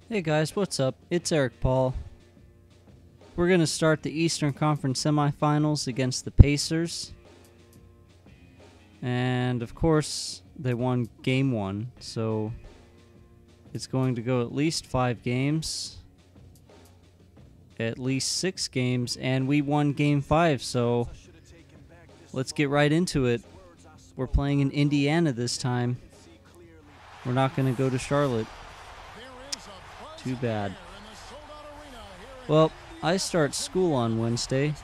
Hey guys, what's up? It's Eric Paul. We're going to start the Eastern Conference semifinals against the Pacers. And of course, they won game 1, so it's going to go at least 5 games, at least 6 games, and we won game 5, so let's get right into it. We're playing in Indiana this time. We're not going to go to Charlotte. Too bad. Well, I start school on Wednesday,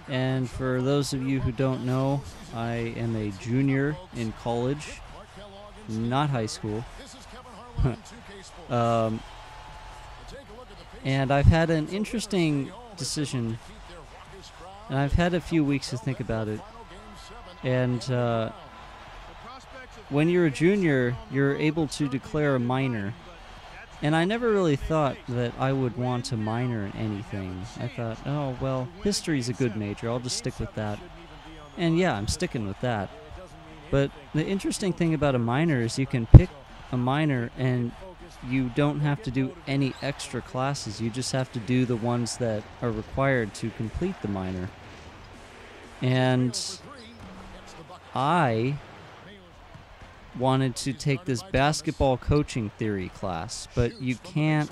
and for those of you who don't know, I am a junior in college, not high school. And I've had an interesting decision, and I've had a few weeks to think about it. And when you're a junior, you're able to declare a minor. And I never really thought that I would want to minor in anything. I thought, oh, well, history's a good major. I'll just stick with that. And yeah, I'm sticking with that. But the interesting thing about a minor is you can pick a minor and you don't have to do any extra classes. You just have to do the ones that are required to complete the minor. And I wanted to take this basketball coaching theory class, but you can't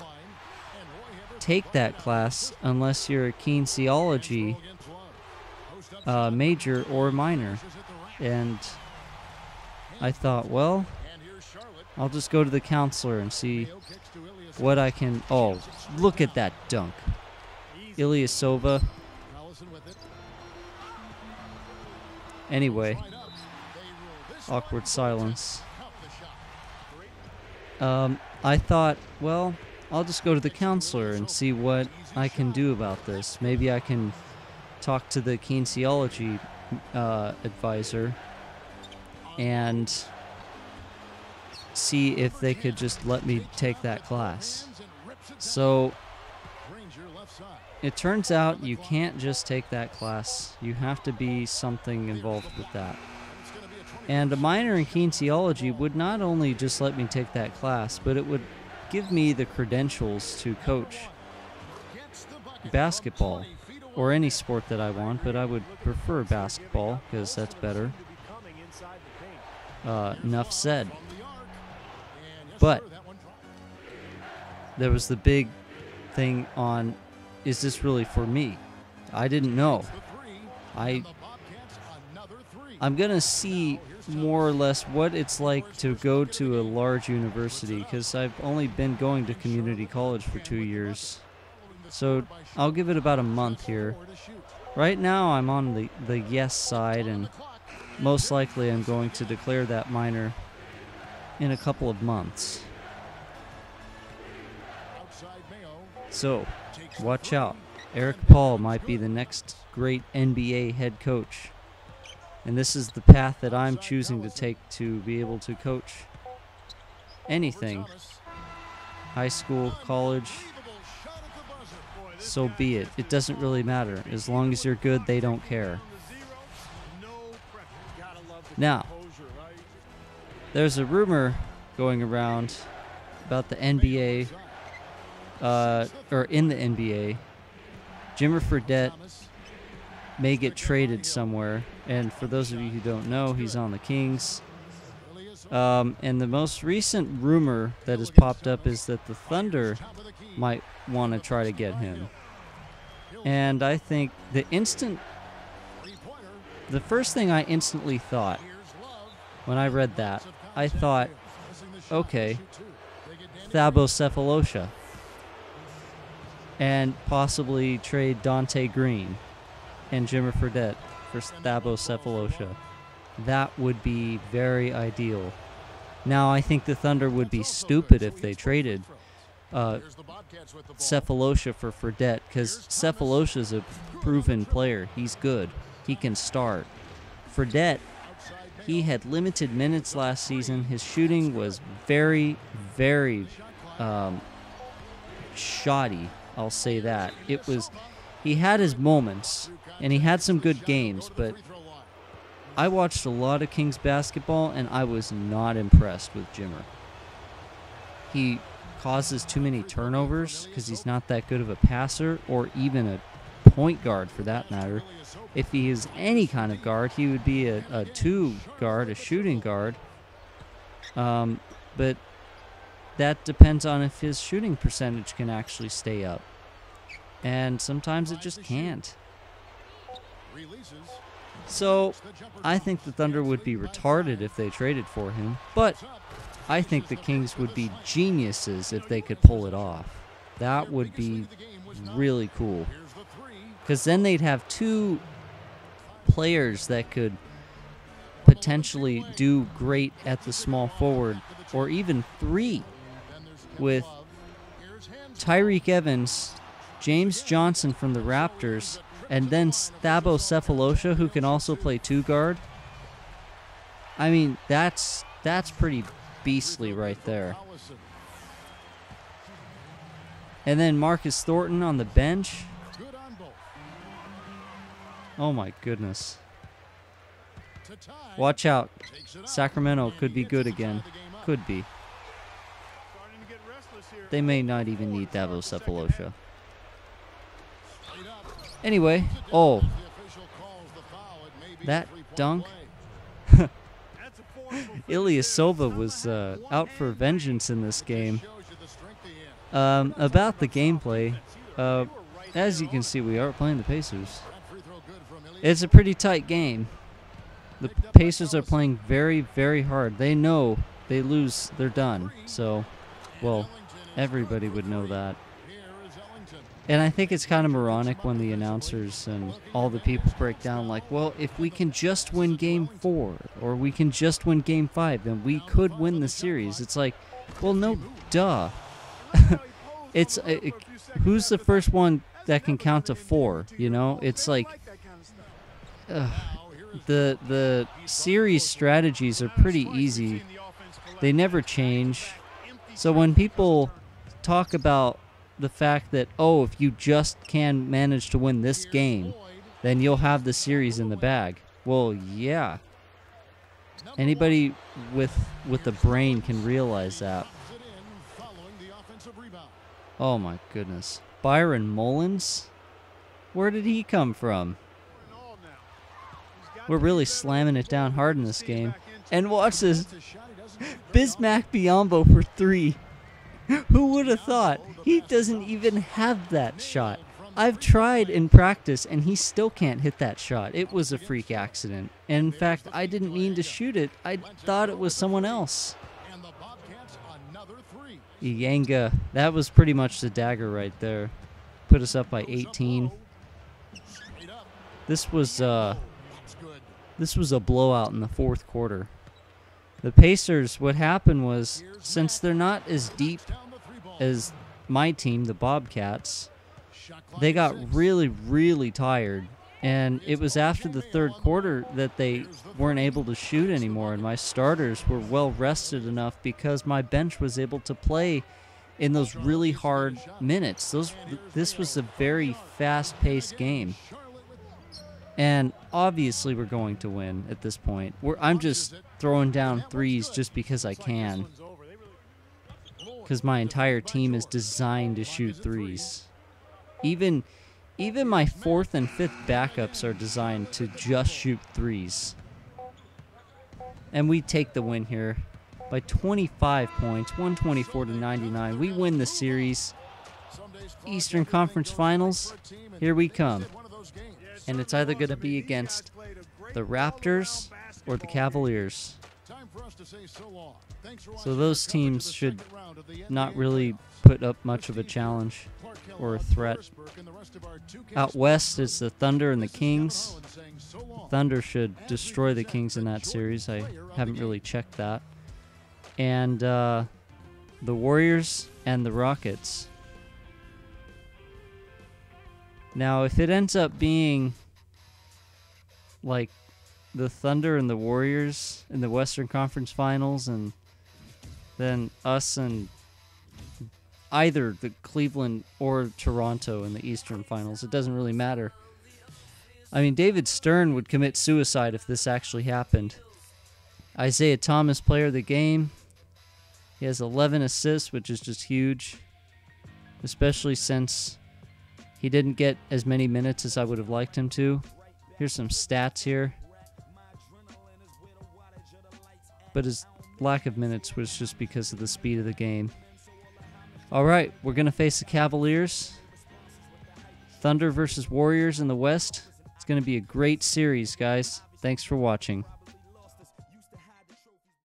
take that class unless you're a kinesiology major or minor. And I thought, well, I'll just go to the counselor and see what I can... Oh, look at that dunk. Ilyasova. Anyway, awkward silence. I thought, well, I'll just go to the counselor and see what I can do about this. Maybe I can talk to the kinesiology advisor and see if they could just let me take that class. So it turns out you can't just take that class. You have to be something involved with that. And a minor in kinesiology would not only just let me take that class, but it would give me the credentials to coach basketball or any sport that I want, but I would prefer basketball because that's better. Enough said. But there was the big thing on, is this really for me? I didn't know. I'm going to see more or less what it's like to go to a large university, because I've only been going to community college for 2 years. So I'll give it about a month here. Right now I'm on the yes side, and most likely I'm going to declare that minor in a couple of months. So, watch out. Eric Paul might be the next great NBA head coach. And this is the path that I'm choosing to take to be able to coach anything. High school, college, so be it. It doesn't really matter. As long as you're good, they don't care. Now, there's a rumor going around about the NBA, or in the NBA, Jimmer Fredette may get traded somewhere. And for those of you who don't know, he's on the Kings. And the most recent rumor that has popped up is that the Thunder might want to try to get him. And I think the first thing I instantly thought when I read that, I thought, okay, Thabo Cephalosha. And possibly trade Dante Green and Jimmer Fredette for Thabo Cephalosha. That would be very ideal. Now, I think the Thunder would be stupid if they traded Cephalosha for Fredette, because Cephalosha's a proven player. He's good. He can start. Fredette, he had limited minutes last season. His shooting was very, very shoddy. I'll say that. He had his moments, and he had some good games, but I watched a lot of Kings basketball, and I was not impressed with Jimmer. He causes too many turnovers because he's not that good of a passer or even a point guard for that matter. If he is any kind of guard, he would be a 2 guard, a shooting guard. But that depends on if his shooting percentage can actually stay up. And sometimes it just can't. So I think the Thunder would be retarded if they traded for him, but I think the Kings would be geniuses if they could pull it off. That would be really cool. Because then they'd have 2 players that could potentially do great at the small forward, or even 3, with Tyreek Evans, James Johnson from the Raptors, and then Thabo Cephalosha, who can also play 2 guard. I mean, that's pretty beastly right there. And then Marcus Thornton on the bench. Oh my goodness. Watch out. Sacramento could be good again. Could be. They may not even need Thabo Cephalosha. Anyway, oh, that dunk. Ilyasova was out for vengeance in this game. About the gameplay, as you can see, we are playing the Pacers. It's a pretty tight game. The Pacers are playing very, very hard. They know they lose, they're done. So, well, everybody would know that. And I think it's kind of moronic when the announcers and all the people break down like, well, if we can just win Game 4 or we can just win Game 5, then we could win the series. It's like, well, no, duh. Who's the first one that can count to 4, you know? It's like, the series strategies are pretty easy. They never change. So when people talk about the fact that, oh, if you just can manage to win this game, then you'll have the series in the bag. Well, yeah. Anybody with a brain can realize that. Oh my goodness. Byron Mullins? Where did he come from? We're really slamming it down hard in this game. And watch this. Bismack Biyombo for 3. Who would have thought? He doesn't even have that shot. I've tried in practice, and he still can't hit that shot. It was a freak accident. And in fact, I didn't mean to shoot it. I thought it was someone else. Iyenga. That was pretty much the dagger right there. Put us up by 18. This was a blowout in the 4th quarter. The Pacers, what happened was, since they're not as deep as my team, the Bobcats, they got really, really tired. And it was after the 3rd quarter that they weren't able to shoot anymore, and my starters were well rested enough because my bench was able to play in those really hard minutes. This was a very fast-paced game. And obviously we're going to win at this point. I'm just throwing down threes just because I can. Because my entire team is designed to shoot threes. Even my 4th and 5th backups are designed to just shoot threes. And we take the win here by 25 points, 124-99. We win the series. Eastern Conference Finals, here we come. And it's either going to be against the Raptors or the Cavaliers. So those teams should not really put up much of a challenge or a threat. Out west, it's the Thunder and the Kings. Thunder should destroy the Kings in that series. I haven't really checked that. And the Warriors and the Rockets. Now, if it ends up being like the Thunder and the Warriors in the Western Conference Finals, and then us and either the Cleveland or Toronto in the Eastern Finals, it doesn't really matter. I mean, David Stern would commit suicide if this actually happened. Isaiah Thomas, player of the game. He has 11 assists, which is just huge, especially since he didn't get as many minutes as I would have liked him to. Here's some stats here. But his lack of minutes was just because of the speed of the game. All right, we're going to face the Cavaliers. Thunder versus Warriors in the West. It's going to be a great series, guys. Thanks for watching.